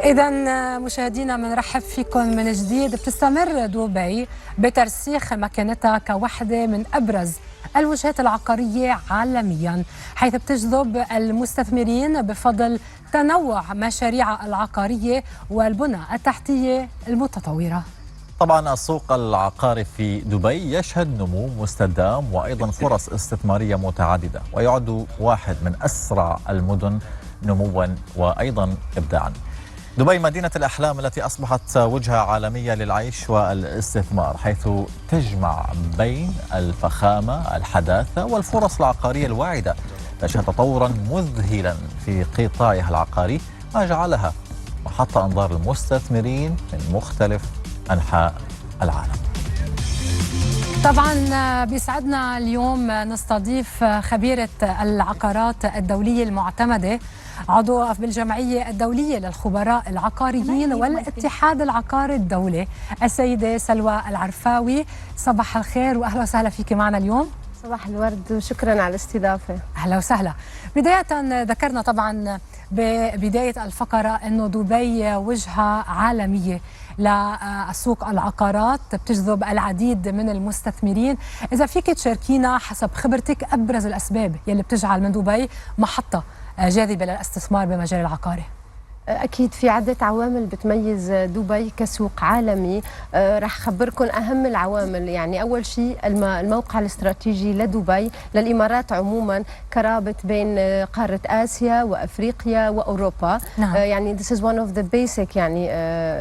إذا مشاهدينا بنرحب فيكم من جديد. بتستمر دبي بترسيخ مكانتها كوحدة من أبرز الوجهات العقارية عالميا، حيث بتجذب المستثمرين بفضل تنوع مشاريعها العقارية والبنى التحتية المتطورة. طبعا السوق العقاري في دبي يشهد نمو مستدام وأيضا فرص استثمارية متعددة، ويعد واحد من أسرع المدن نموا وأيضا إبداعا. دبي مدينة الأحلام التي أصبحت وجهة عالمية للعيش والاستثمار، حيث تجمع بين الفخامة، الحداثة والفرص العقارية الواعدة. تشهد تطورا مذهلا في قطاعها العقاري، ما جعلها محط أنظار المستثمرين من مختلف أنحاء العالم. طبعا بيسعدنا اليوم نستضيف خبيرة العقارات الدولية المعتمدة، عضو بالجمعية الدولية للخبراء العقاريين والاتحاد العقاري الدولي، السيدة سلوى العرفاوي. صباح الخير وأهلا وسهلا فيك معنا اليوم. صباح الورد وشكرا على الاستضافة. أهلا وسهلا. بداية ذكرنا طبعا ببداية الفقرة أنه دبي وجهة عالمية لسوق العقارات، بتجذب العديد من المستثمرين. إذا فيك تشاركينا حسب خبرتك أبرز الأسباب يلي بتجعل من دبي محطة جاذبة للاستثمار بمجال العقاري. أكيد في عدة عوامل بتميز دبي كسوق عالمي. رح خبركم أهم العوامل. يعني أول شيء الموقع الاستراتيجي لدبي للإمارات عموما كرابط بين قارة آسيا وأفريقيا وأوروبا. نعم. يعني this is one of the basic يعني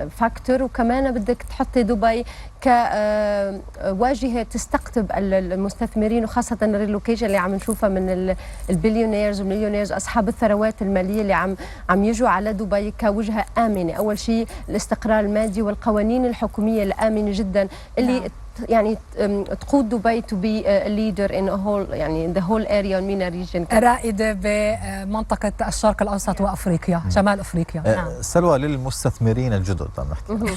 فاكتور. وكمان بدك تحطي دبي كواجهة تستقطب المستثمرين، وخاصة الريلوكيشن اللي عم نشوفها من البليونيرز والمليونيرز، أصحاب الثروات المالية اللي عم يجوا على دبي كوجهة آمنة. أول شيء الاستقرار المادي والقوانين الحكومية الآمنة جدا اللي نعم. يعني تقود دبي to be a leader in a whole يعني the whole area MENA region. رائدة بمنطقة الشرق الأوسط وأفريقيا، شمال أفريقيا. نعم. سلوى، للمستثمرين الجدد نحكي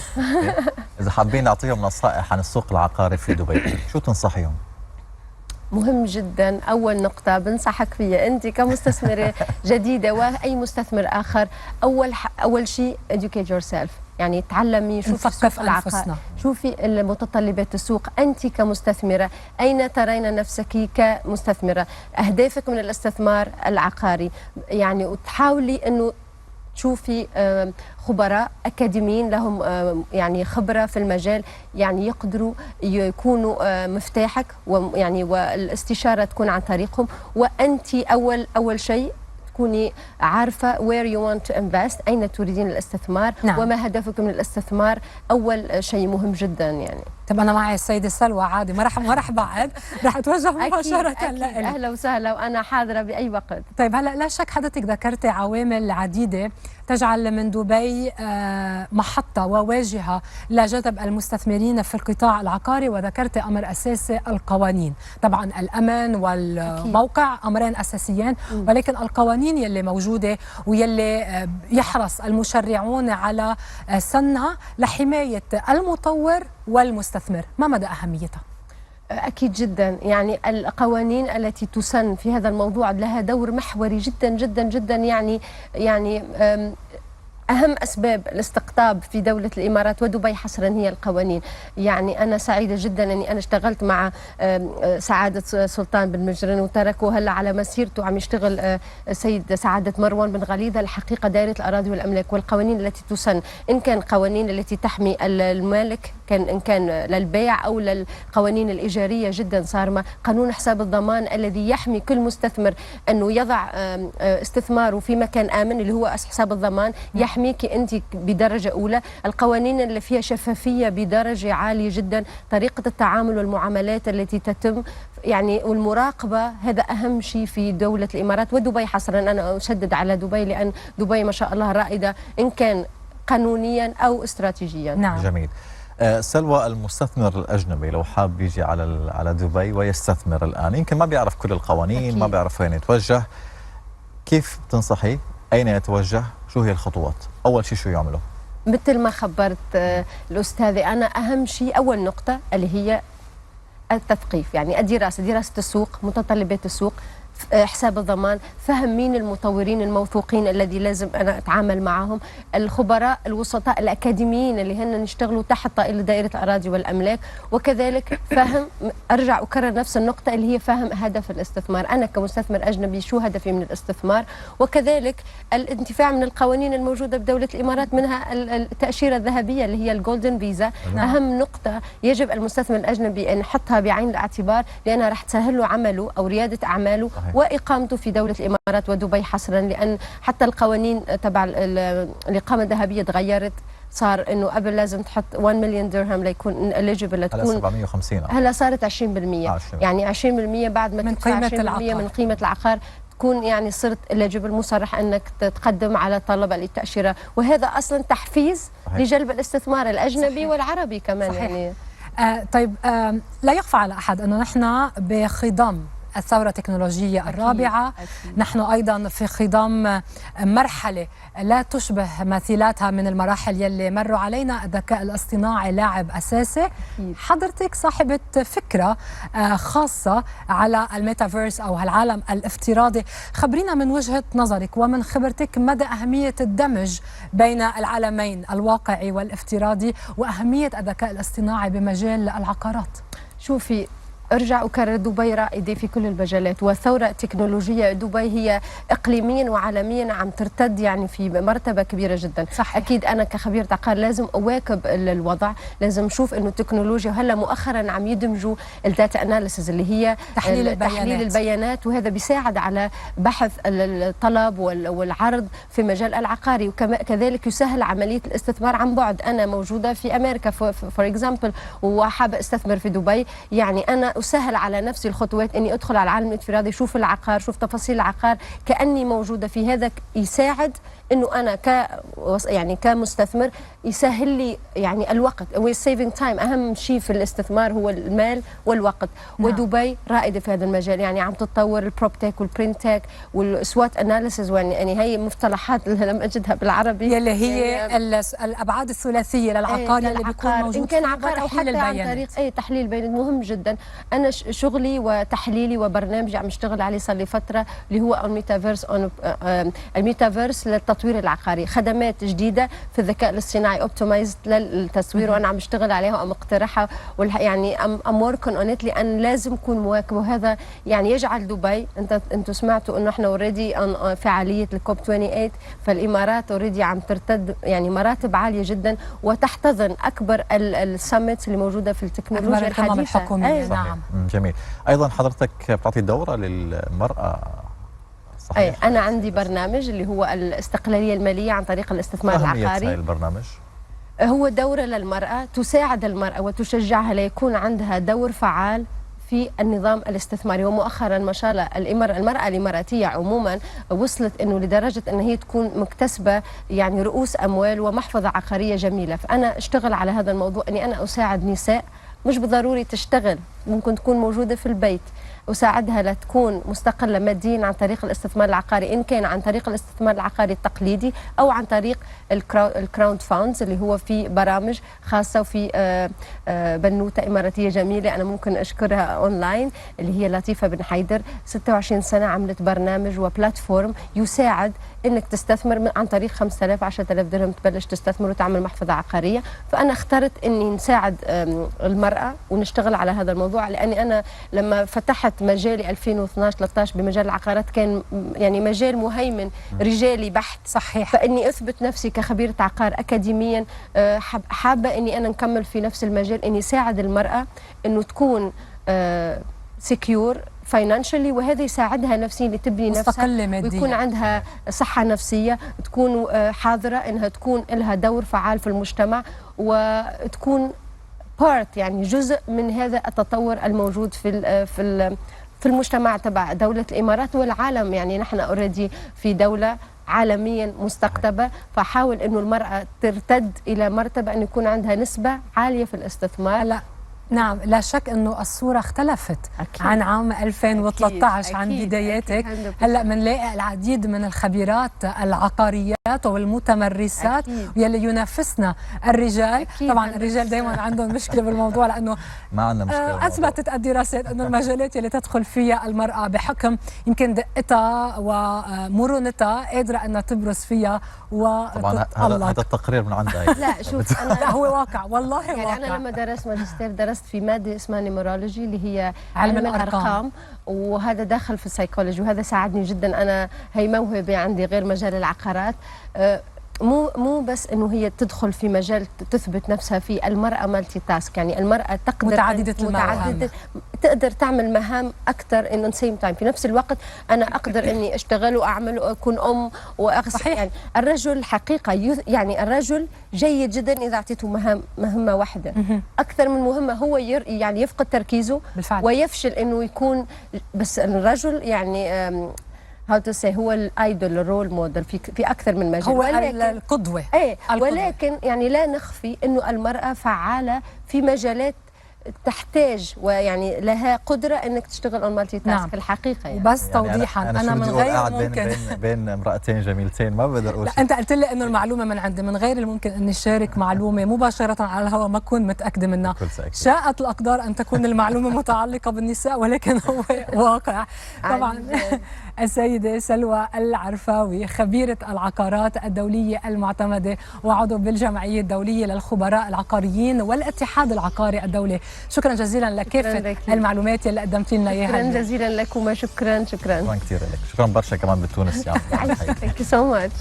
إذا حابين نعطيهم نصائح عن السوق العقاري في دبي، شو تنصحيهم؟ مهم جدا. أول نقطة بنصحك فيها أنت كمستثمرة جديدة وأي مستثمر آخر، أول شيء educate yourself، يعني تعلمي، شوفي السوق العقاري، شوفي المتطلبات السوق. أنت كمستثمرة أين ترين نفسك كمستثمرة؟ أهدافك من الاستثمار العقاري يعني، وتحاولي أنه تشوفي خبراء أكاديميين لهم يعني خبرة في المجال، يعني يقدروا يكونوا مفتاحك، ويعني والاستشارة تكون عن طريقهم. وأنت أول شيء تكوني عارفة where you want to invest، أين تريدين الاستثمار. نعم. وما هدفك من الاستثمار، أول شيء مهم جدا يعني. طب أنا معي السيدة سلوى، عادي ما رح بعد، رح أتوجه مباشرة لك. أهلا وسهلا وأنا حاضرة بأي وقت. طيب هلا لا شك حضرتك ذكرتي عوامل عديدة تجعل من دبي محطة وواجهة لجذب المستثمرين في القطاع العقاري، وذكرتي أمر أساسي القوانين. طبعا الأمن والموقع أمرين أساسيين، ولكن القوانين يلي موجودة ويلي يحرص المشرعون على سنها لحماية المطور والمستثمر، ما مدى أهميتها؟ أكيد جدا. يعني القوانين التي تسن في هذا الموضوع لها دور محوري جدا جدا جدا. يعني أهم أسباب الاستقطاب في دولة الإمارات ودبي حصرا هي القوانين. يعني أنا سعيدة جدا أني أنا اشتغلت مع سعادة سلطان بن مجرن، وتركه هلا على مسيرته عم يشتغل السيد سعادة مروان بن غليظة. الحقيقة دائرة الأراضي والأملاك والقوانين التي تسن، إن كان قوانين التي تحمي المالك، إن كان للبيع أو للقوانين الإيجارية جدا صارمة. قانون حساب الضمان الذي يحمي كل مستثمر أنه يضع استثماره في مكان آمن، اللي هو حساب الضمان، يحميك أنت بدرجة أولى. القوانين اللي فيها شفافية بدرجة عالية جدا، طريقة التعامل والمعاملات التي تتم يعني، والمراقبة، هذا أهم شيء في دولة الإمارات ودبي حصرا. أنا أشدد على دبي لأن دبي ما شاء الله رائدة إن كان قانونيا أو استراتيجيا. نعم. جميل. سلوى، المستثمر الأجنبي لو حاب يجي على دبي ويستثمر الآن، يمكن ما بيعرف كل القوانين. أكيد. ما بيعرف وين يتوجه، كيف تنصحي؟ أين يتوجه؟ شو هي الخطوات؟ أول شيء شو يعمله؟ مثل ما خبرت الأستاذة، أنا أهم شيء أول نقطة اللي هي التثقيف، يعني دراسة السوق، متطلبات السوق. حساب الضمان، فهم مين المطورين الموثوقين الذي لازم أنا أتعامل معهم، الخبراء الوسطاء الأكاديميين اللي هن يشتغلوا تحت طائلة دائرة الأراضي والأملاك، وكذلك فهم، أرجع أكرر نفس النقطة اللي هي فهم هدف الاستثمار، أنا كمستثمر أجنبي شو هدفي من الاستثمار، وكذلك الانتفاع من القوانين الموجودة بدولة الإمارات، منها التأشيرة الذهبية اللي هي الجولدن فيزا. أهم نقطة يجب المستثمر الأجنبي أن يحطها بعين الاعتبار، لأنها رح تسهل له عمله أو ريادة أعماله وإقامته في دولة الإمارات ودبي حصرا، لأن حتى القوانين تبع الإقامة الذهبية تغيرت، صار انه قبل لازم تحط 1 مليون درهم ليكون اليجيبل، هلا لتكون 750 هلا صارت 20%، يعني 20% بعد ما تدفع 20% من قيمة العقار تكون يعني صرت اليجيبل، مصرح انك تقدم على طلب للتأشيرة، وهذا اصلا تحفيز لجلب الاستثمار الاجنبي والعربي كمان. يعني طيب لا يخفى على احد انه نحن بخضم الثورة التكنولوجية الرابعة. أكيد. نحن أيضا في خضم مرحلة لا تشبه مثيلاتها من المراحل يلي مروا علينا. الذكاء الاصطناعي لاعب أساسي. أكيد. حضرتك صاحبة فكرة خاصة على الميتافيرس أو العالم الافتراضي، خبرينا من وجهة نظرك ومن خبرتك مدى أهمية الدمج بين العالمين الواقعي والافتراضي وأهمية الذكاء الاصطناعي بمجال العقارات. شوفي، ارجع اكرر، دبي رائده في كل المجالات، والثوره التكنولوجيه دبي هي اقليميا وعالميا عم ترتد يعني في مرتبه كبيره جدا. صحيح. اكيد انا كخبير عقار لازم اواكب الوضع، لازم اشوف انه التكنولوجيا هلا مؤخرا عم يدمجوا الداتا اناليسز اللي هي تحليل البيانات، وهذا بيساعد على بحث الطلب والعرض في مجال العقاري، وكذلك يسهل عمليه الاستثمار عن بعد. انا موجوده في امريكا فور اكزامبل وحابه استثمر في دبي، يعني انا أسهل على نفسي الخطوات إني أدخل على العالم الانفرادي، شوف العقار، شوف تفاصيل العقار كأني موجودة في هذا، يساعد إنه أنا يعني كمستثمر يسهل لي يعني الوقت، saving time. أهم شيء في الاستثمار هو المال والوقت. نعم. ودبي رائدة في هذا المجال، يعني عم تتطور البروبتك والبرينتك والسوات اناليسيز، يعني هي مصطلحات لم أجدها بالعربي يلي هي يعني الأبعاد الثلاثية للعقار يلي بيكون موجود إن كان عقار أو حتى عن طريق تحليل بيانات مهم جدا. أنا شغلي وتحليلي وبرنامجي عم اشتغل عليه صار لي فترة، اللي هو الميتافيرس للتطوير العقاري، خدمات جديدة في الذكاء الاصطناعي اوبتمايزد للتصوير، وأنا عم اشتغل عليها وعم اقترحها، يعني ام وركن اون ات، لأن لازم نكون مواكبة، وهذا يعني يجعل دبي، انتم سمعتوا انه احنا اوريدي فعالية الكوب 28، فالامارات اوريدي عم ترتد يعني مراتب عالية جدا، وتحتضن اكبر السمت اللي موجودة في التكنولوجيا الحديثة. نعم. جميل. ايضا حضرتك بتعطي دوره للمراه؟ صحيح. انا عندي برنامج اللي هو الاستقلاليه الماليه عن طريق الاستثمار العقاري. البرنامج هو دوره للمراه تساعد المراه وتشجعها ليكون عندها دور فعال في النظام الاستثماري. ومؤخرا ما شاء الله المرأة الإماراتية عموما وصلت انه لدرجة ان هي تكون مكتسبة يعني رؤوس اموال ومحفظة عقارية جميلة. فانا اشتغل على هذا الموضوع، اني انا اساعد نساء مش بالضروري تشتغل، ممكن تكون موجودة في البيت، أساعدها لتكون مستقلة ماديا عن طريق الاستثمار العقاري، إن كان عن طريق الاستثمار العقاري التقليدي أو عن طريق الكراود فاوندز، اللي هو في برامج خاصة، وفي بنوتة إماراتية جميلة أنا ممكن أشكرها أونلاين اللي هي لطيفة بن حيدر، 26 سنة عملت برنامج وبلاتفورم يساعد إنك تستثمر عن طريق 5000 10000 درهم تبلش تستثمر وتعمل محفظة عقارية. فأنا اخترت إني نساعد المرأة ونشتغل على هذا الموضوع، لأني أنا لما فتحت مجالي 2012-13 بمجال العقارات كان يعني مجال مهيمن رجالي بحت. صحيح. فإني أثبت نفسي كخبيرة عقار أكاديميا، حابة إني أنا نكمل في نفس المجال، إني ساعد المرأة إنه تكون سكيور فاينانشالي، وهذا يساعدها نفسيا لتبني نفسها ويكون عندها صحة نفسية، تكون حاضرة إنها تكون لها دور فعال في المجتمع، وتكون بارت يعني جزء من هذا التطور الموجود في المجتمع تبع دولة الإمارات والعالم. يعني نحن اوريدي في دولة عالميا مستقطبة، فحاول انه المرأة ترتد الى مرتبة ان يكون عندها نسبة عالية في الاستثمار. لا نعم، لا شك أنه الصورة اختلفت أكيد. عن عام 2013 عن أكيد. بداياتك. أكيد. هلأ منلاقي العديد من الخبيرات العقاريات والمتمرسات أكيد. يلي ينافسنا الرجال. أكيد. طبعا الرجال دائما عندهم مشكلة بالموضوع، لأنه ما عندنا مشكلة. أثبتت الدراسات أنه المجالات اللي تدخل فيها المرأة بحكم يمكن دقتها ومرونتها قادرة أنها تبرز فيها طبعا وتتألق. هذا التقرير من عندها. لا شوف لا أنا هو واقع، والله يعني واقع. أنا لما درست ماجستير درست في مادة اسمها نيمورولوجي اللي هي علم علم الأرقام. الأرقام، وهذا داخل في السيكولوجي، وهذا ساعدني جدا. أنا هي موهبة عندي غير مجال العقارات. مو بس انه هي تدخل في مجال تثبت نفسها فيه. المراه مالتي تاسك، يعني المراه تقدر متعددة المهام، تقدر تعمل مهام اكثر ان سيم تايم. في نفس الوقت انا اقدر اني اشتغل واعمل واكون ام واغسل. يعني الرجل حقيقه يعني الرجل جيد جدا اذا اعطيته مهمه واحده. اكثر من مهمه هو يعني يفقد تركيزه بالفعل. ويفشل انه يكون. بس الرجل يعني هاو تو سي هو الايدول، الرول موديل في اكثر من مجال، هو القدوة. ايه القدوة. ولكن يعني لا نخفي انه المرأة فعالة في مجالات تحتاج ويعني لها قدرة انك تشتغل اون مالتي تاسك. نعم. الحقيقة يعني. وبس توضيحا أنا أنا من غير قاعد ممكن بين امرأتين جميلتين، ما بقدر أقول لا شيء. أنت قلت لي إنه المعلومة من عندي، من غير الممكن إني شارك معلومة مباشرة على الهواء ما أكون متأكدة منها. شاءت الأقدار أن تكون المعلومة متعلقة بالنساء، ولكن هو واقع. طبعا السيدة سلوى العرفاوي خبيرة العقارات الدولية المعتمدة وعضو بالجمعية الدولية للخبراء العقاريين والاتحاد العقاري الدولي، شكرا جزيلا لكافة المعلومات اللي قدمت لنا إياها. شكرا جزيلا لكم. شكرا كثير لك. شكرا برشا كمان بتونس. Thank you so much.